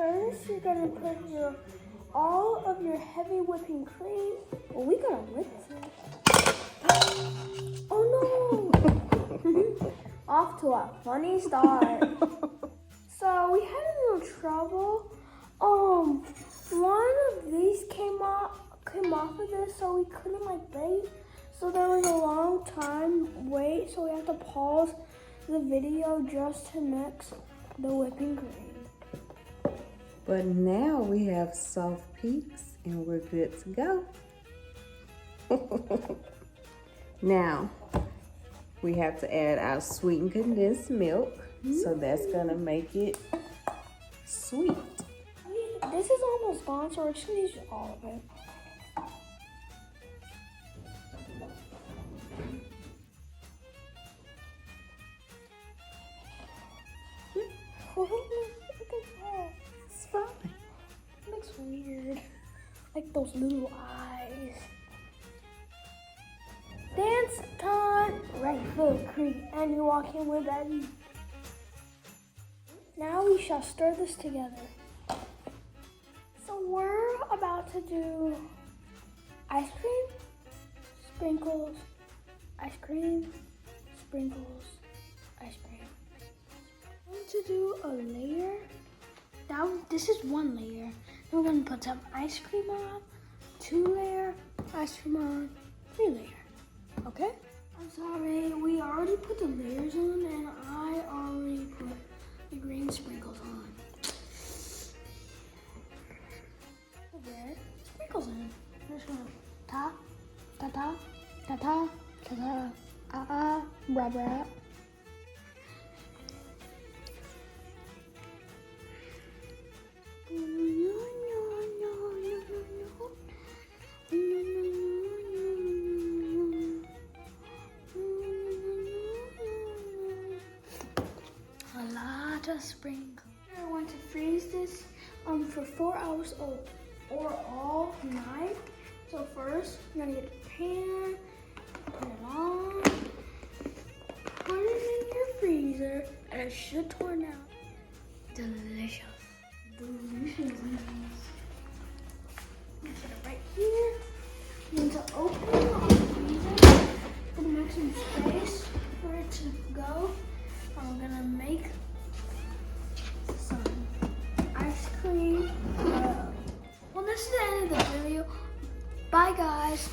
First, you're gonna put all of your heavy whipping cream. Well, we gotta whip it. Oh no! Off to a funny start. So we had a little trouble. One of these came off of this, so we couldn't like bake. So there was a long time wait, so we had to pause the video just to mix the whipping cream. But now we have soft peaks and we're good to go. Now, we have to add our sweetened condensed milk. So that's gonna make it sweet. This is almost gone, so we're just gonna use all of it. Look at that. It's fine. It looks weird. Like those little eyes. Dance time! Right foot creep, and you walk in with that. Now we shall stir this together. So we're about to do ice cream, sprinkles, ice cream, sprinkles, ice cream. I'm going to do a layer. This is one layer. Then we're going to put some ice cream on, 2 layer, ice cream on, 3 layer. Okay? I'm sorry, we already put the layers on and I already put the green sprinkles on. The red sprinkles in. I'm just gonna ta, ta ta, ta ta, ta ta, ah ah, bra bra. A lot of sprinkles. I want to freeze this for 4 hours or all night. So first, you're gonna get a pan, put it on, put it in your freezer, and it should turn out delicious. Delicious. Put it right here. You need to open the freezer. Gonna make some space for it to go. I'm gonna make some ice cream. Well, this is the end of the video. Bye, guys.